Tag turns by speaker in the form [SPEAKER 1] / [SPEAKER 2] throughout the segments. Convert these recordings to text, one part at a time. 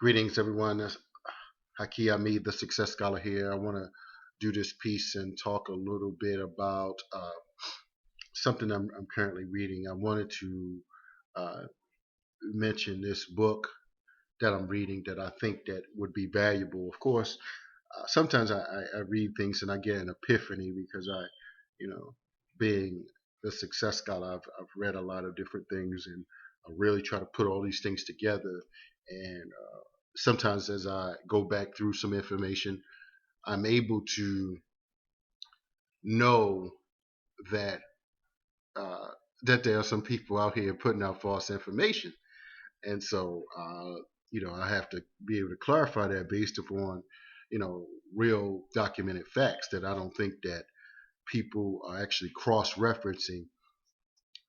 [SPEAKER 1] Greetings, everyone. Haki Hamid, the Success Scholar here. I want to do this piece and talk a little bit about something I'm currently reading. I wanted to uh, mention this book that I'm reading that I think that would be valuable. Of course, sometimes I read things and I get an epiphany because being the Success Scholar, I've read a lot of different things and I really try to put all these things together and sometimes as I go back through some information, I'm able to know that uh, that there are some people out here putting out false information, and so I have to be able to clarify that based upon real documented facts that I don't think that people are actually cross-referencing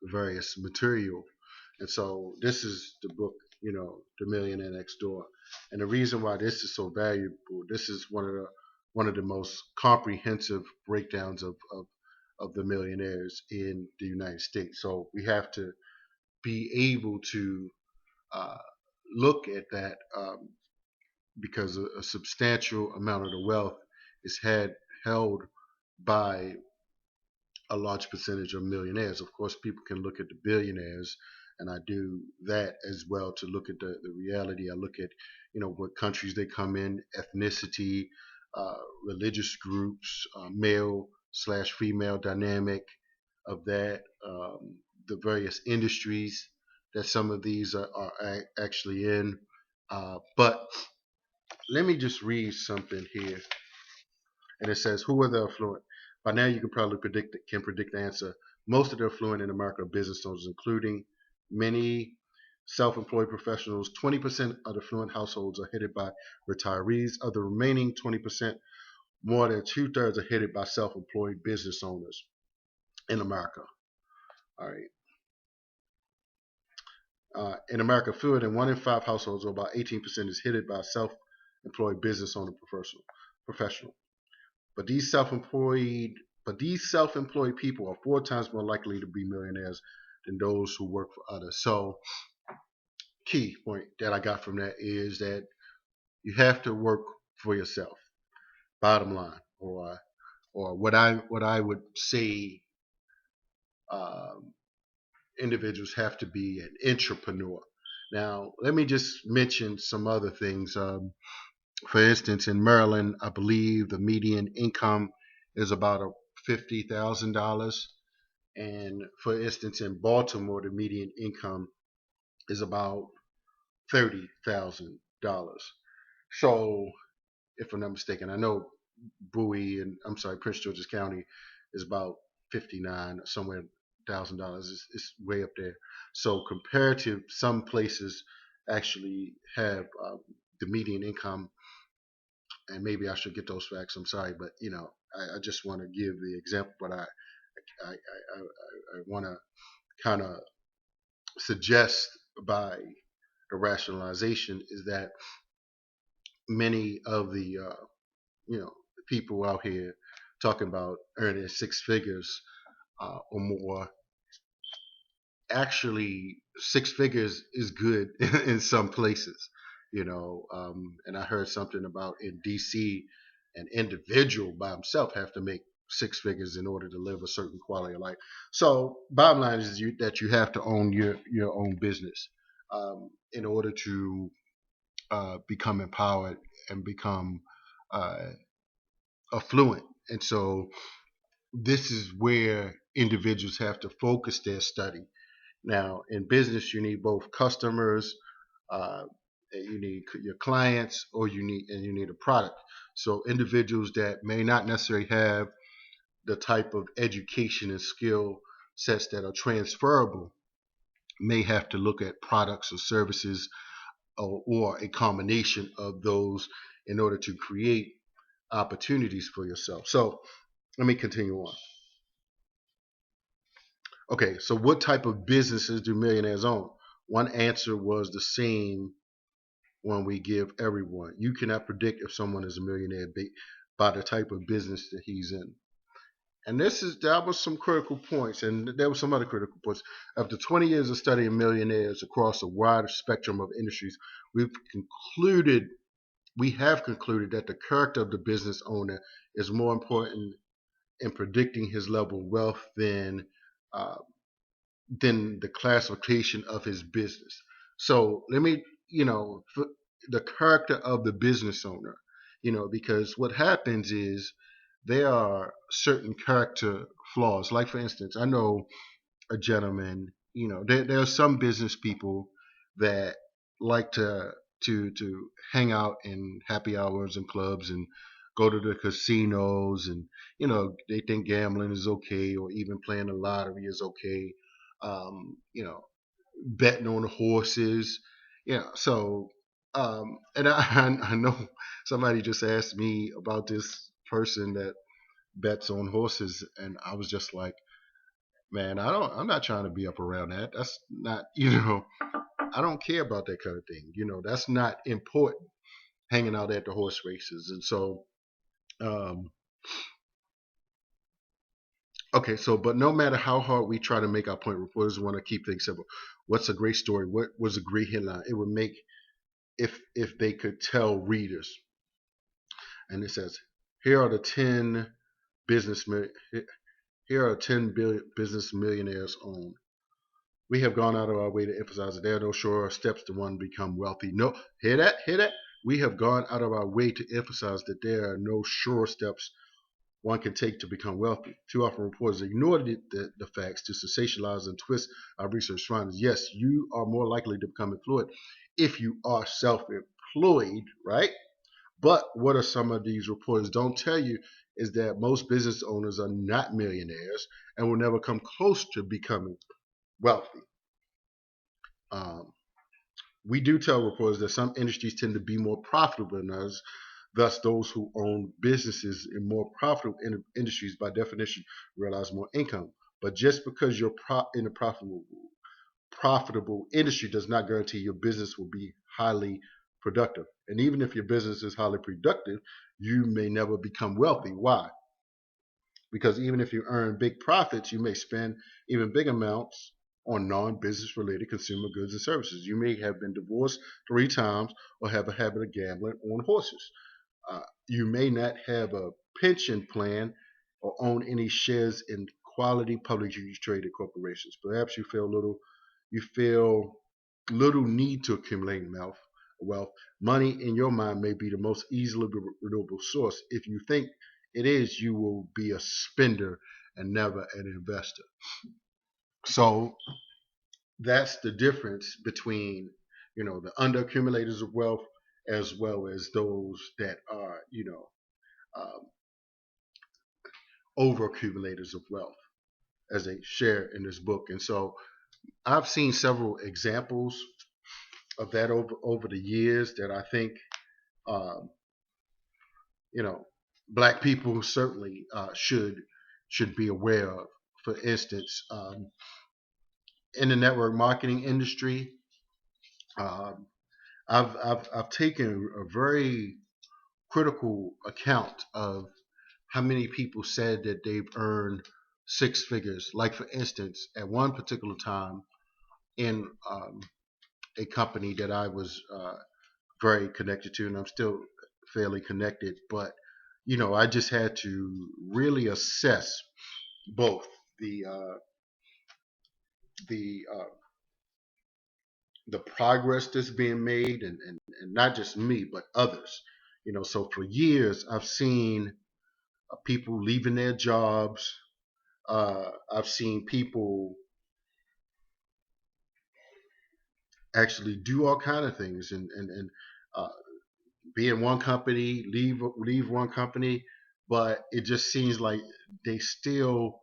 [SPEAKER 1] various material. And so this is the book, The Millionaire Next Door. And the reason why this is so valuable, this is one of the most comprehensive breakdowns of the millionaires in the United States. So we have to be able to uh, look at that because a substantial amount of the wealth is held by a large percentage of millionaires. Of course, people can look at the billionaires, and I do that as well to look at the reality. I look at, what countries they come in, ethnicity, uh, religious groups, male slash female dynamic of that, the various industries that some of these are actually in. But let me just read something here, and it says, "Who are the affluent?" By now, you can predict the answer. Most of the affluent in America are business owners, including many self-employed professionals. 20% of the affluent households are headed by retirees. Of the remaining 20%, more than two-thirds are headed by self-employed business owners in America. All right. In America, fewer than one in five households, or about 18%, is headed by a self-employed business owner professional. But these self-employed people are four times more likely to be millionaires than those who work for others. So, key point that I got from that is that you have to work for yourself. Bottom line, or what I would say, um, individuals have to be an entrepreneur. Now, let me just mention some other things. For instance, in Maryland, I believe the median income is about $50,000. And for instance, in Baltimore, the median income is about $30,000. So, if I'm not mistaken, I know Prince George's County is about 59 or somewhere $1,000. It's way up there. So, comparative, some places actually have the median income, and maybe I should get those facts. I'm sorry, but I just want to give the example, but I want to kind of suggest by the rationalization is that many of the people out here talking about earning six figures or more, actually six figures is good in some places, and I heard something about in DC an individual by himself have to make six figures in order to live a certain quality of life. So bottom line is that you have to own your own business in order to become empowered and become uh, affluent. And so this is where individuals have to focus their study. Now, in business, you need both customers, uh, you need your clients, or you need a product. So individuals that may not necessarily have the type of education and skill sets that are transferable may have to look at products or services, or a combination of those in order to create opportunities for yourself. So let me continue on. Okay, so what type of businesses do millionaires own? One answer was the same one we give everyone. You cannot predict if someone is a millionaire by the type of business that he's in. And that was some critical points, and there were some other critical points. After 20 years of studying millionaires across a wide spectrum of industries, we've concluded we have concluded that the character of the business owner is more important in predicting his level of wealth uh, than the classification of his business. So let me, the character of the business owner, because what happens is there are certain character flaws. Like, for instance, I know a gentleman, there are some business people that like to hang out in happy hours and clubs and go to the casinos, and they think gambling is okay, or even playing the lottery is okay. Betting on the horses. So and I know somebody just asked me about this person that bets on horses, and I was just like, man, I'm not trying to be up around that. That's not, I don't care about that kind of thing. That's not important, hanging out at the horse races. And so, um, okay, so, but no matter how hard we try to make our point, reporters want to keep things simple. What's a great story? What was a great headline? It would make, if they could tell readers. And it says, here are the 10 business, here are 10 business millionaires own. We have gone out of our way to emphasize that there are no sure steps to one become wealthy. No, hear that? Hear that? We have gone out of our way to emphasize that there are no sure steps one can take to become wealthy. Too often reporters ignore the facts to sensationalize and twist our research findings. Yes, you are more likely to become affluent if you are self-employed, right? But what are some of these reporters don't tell you is that most business owners are not millionaires and will never come close to becoming wealthy. Um, we do tell reporters that some industries tend to be more profitable than others. Thus, those who own businesses in more profitable industries, by definition, realize more income. But just because you're in a profitable industry does not guarantee your business will be highly productive. And even if your business is highly productive, you may never become wealthy. Why? Because even if you earn big profits, you may spend even big amounts on non-business related consumer goods and services. You may have been divorced 3 times or have a habit of gambling on horses. You may not have a pension plan or own any shares in quality publicly traded corporations. Perhaps you feel little need to accumulate wealth. Money in your mind may be the most easily renewable source. If you think it is, you will be a spender and never an investor. So that's the difference between, the under accumulators of wealth as well as those that are, um, over accumulators of wealth, as they share in this book. And so I've seen several examples of that over the years that I think, um, you know, black people certainly should be aware of. For instance, in the network marketing industry, um, I've taken a very critical account of how many people said that they've earned 6 figures. Like, for instance, at one particular time in a company that I was very connected to, and I'm still fairly connected, but I just had to really assess both the uh, the uh, the progress that's being made, and not just me, but others. So for years I've seen people leaving their jobs. I've seen people actually do all kind of things, and uh, be in one company, leave one company, but it just seems like they still,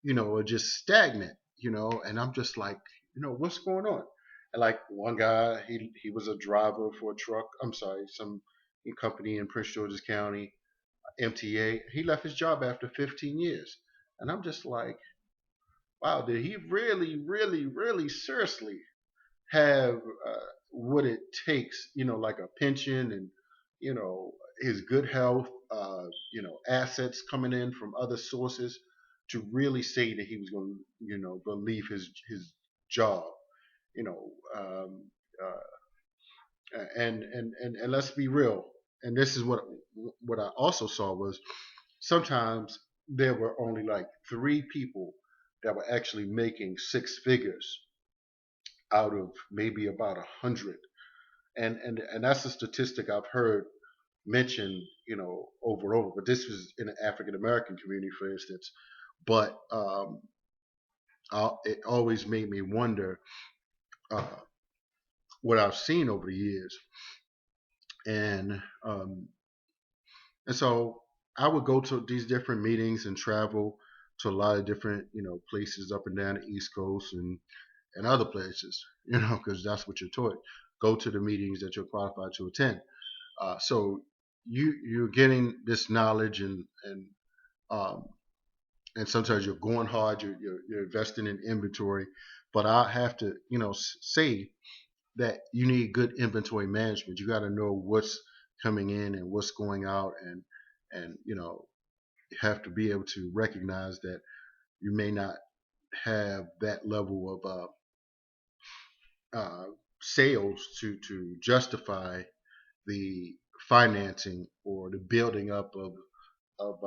[SPEAKER 1] are just stagnant, and I'm just like, what's going on? And like one guy, he was a driver for a truck. I'm sorry, some company in Prince George's County, MTA. He left his job after 15 years, and I'm just like, wow, did he really, really, really seriously have what it takes, like a pension and, you know, his good health, assets coming in from other sources. to really say that he was going to, going to leave his job, you know, and let's be real. And this is what I also saw was sometimes there were only like three people that were actually making six figures out of maybe about 100, and that's a statistic I've heard mentioned, over and over. But this was in the African American community, for instance. But it always made me wonder uh, what I've seen over the years, and um, and so I would go to these different meetings and travel to a lot of different, places up and down the East Coast and other places, because that's what you're taught. Go to the meetings that you're qualified to attend. So you're getting this knowledge um, and sometimes you're going hard. You're investing in inventory, but I have to say that you need good inventory management. You got to know what's coming in and what's going out, and you have to be able to recognize that you may not have that level of sales to justify the financing or the building up of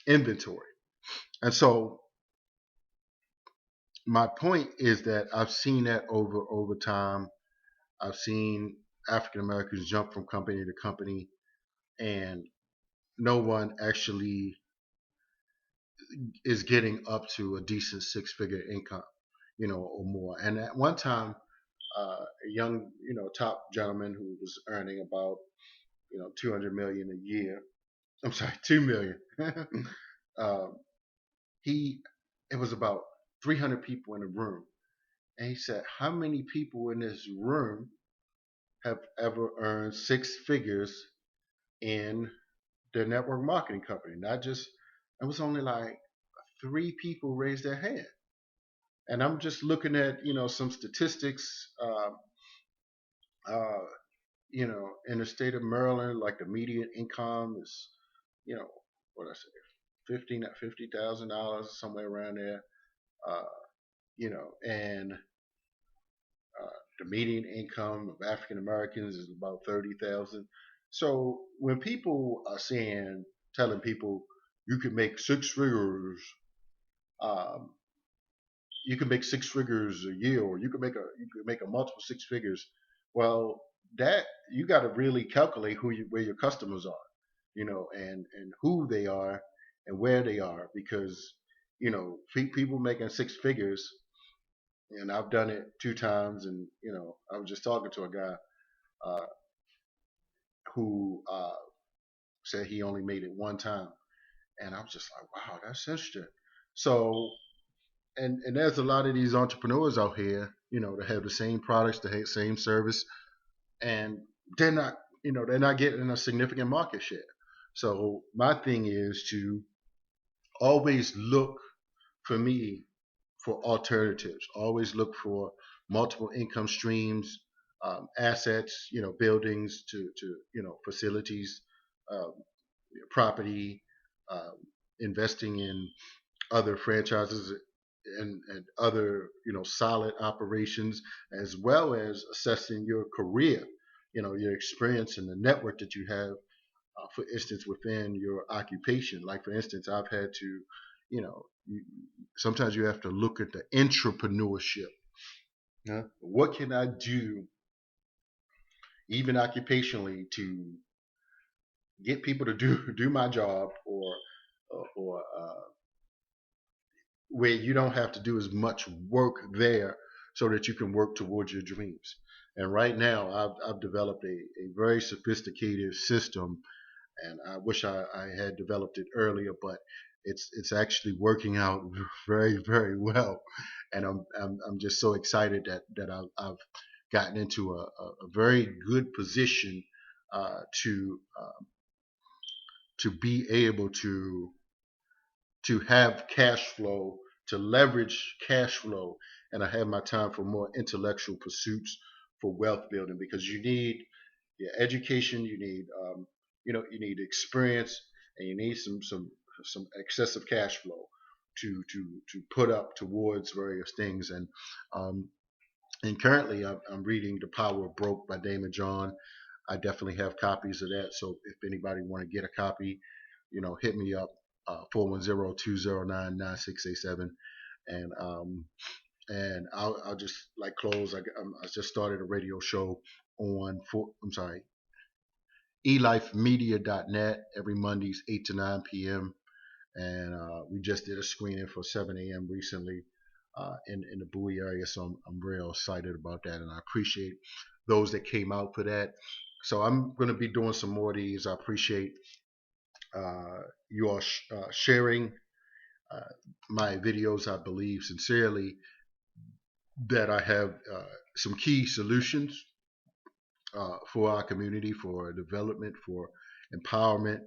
[SPEAKER 1] inventory. And so my point is that I've seen that over time. I've seen African Americans jump from company to company, and no one actually is getting up to a decent six figure income, or more. And at one time, a young, top gentleman who was earning about, 200 million a year. I'm sorry, 2 million. um, he, it was about 300 people in the room, and he said, "How many people in this room have ever earned six figures in their network marketing company?" Not just, it was only like three people raised their hand. And I'm just looking at, some statistics, uh, in the state of Maryland, like the median income is, you know, what I say, $50,000, somewhere around there. Uh, and the median income of African Americans is about 30,000. So when people are telling people you can make six figures, um, you can make six figures a year, or you could make a multiple six figures. Well, that you got to really calculate where your customers are, and who they are and where they are, because people making six figures, and I've done it two times, and I was just talking to a guy uh, who said he only made it one time, and I was just like, wow, that's interesting. So and there's a lot of these entrepreneurs out here, that have the same products, the same service, and they're not, they're not getting a significant market share. So my thing is to always look for me for alternatives. Always look for multiple income streams, assets, buildings to facilities, um, property, um, investing in other franchises and other solid operations, as well as assessing your career, your experience and the network that you have, for instance, within your occupation. Like, for instance, I've had to, sometimes you have to look at the entrepreneurship. Yeah. What can I do, even occupationally, to get people to do my job, or where you don't have to do as much work there, so that you can work towards your dreams. And right now, I've developed a very sophisticated system, and I wish I had developed it earlier, but it's actually working out very, very well. And I'm just so excited that I've gotten into a very good position, to be able to have cash flow, to leverage cash flow, and I have my time for more intellectual pursuits for wealth building, because you need your education, you need you need experience, and you need some some excessive cash flow to put up towards various things. Um, and currently, I'm reading The Power of Broke by Damon John. I definitely have copies of that. So if anybody want to get a copy, hit me up, 410-209-9687. And I'll just like close. I just started a radio show on I'm sorry, elifemedia.net every Mondays 8 to 9 p.m. And we just did a screening for 7 a.m. recently in the Bowie area. So I'm real excited about that, and I appreciate those that came out for that. So I'm going to be doing some more of these. I appreciate you all sharing uh, my videos. I believe sincerely that I have some key solutions for our community, for development, for empowerment,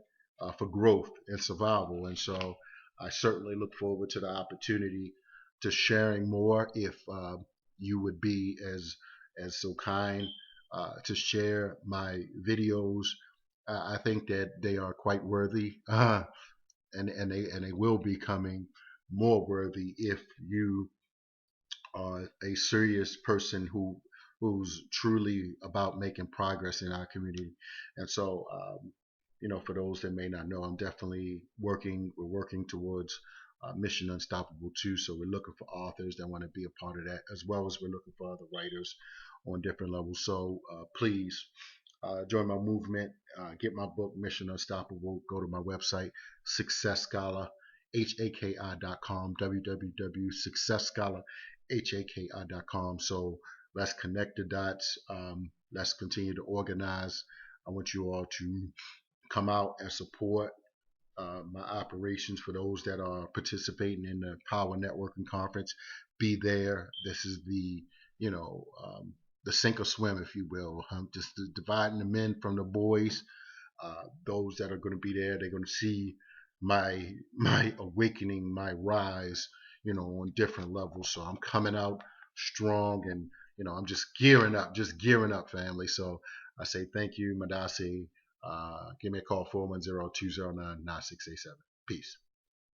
[SPEAKER 1] for growth and survival. And so I certainly look forward to the opportunity to sharing more. If you would be as so kind to share my videos, I think that they are quite worthy, and they will be coming more worthy if you a serious person who's truly about making progress in our community. And so, for those that may not know, I'm definitely working. We're working towards Mission Unstoppable too. So we're looking for authors that want to be a part of that, as well as we're looking for other writers on different levels. So please join my movement. Get my book, Mission Unstoppable. Go to my website, Success Scholar, HAKI.com, www.successscholarhaki.com. So let's connect the dots. Let's continue to organize. I want you all to come out and support my operations. For those that are participating in the Power Networking Conference, be there. This is the sink or swim, if you will. Just dividing the men from the boys. Those that are going to be there, they're going to see my awakening, my rise, on different levels. So I'm coming out strong, and I'm just gearing up, family. So I say thank you, Madasi. Give me a call, 410-209-9687. Peace.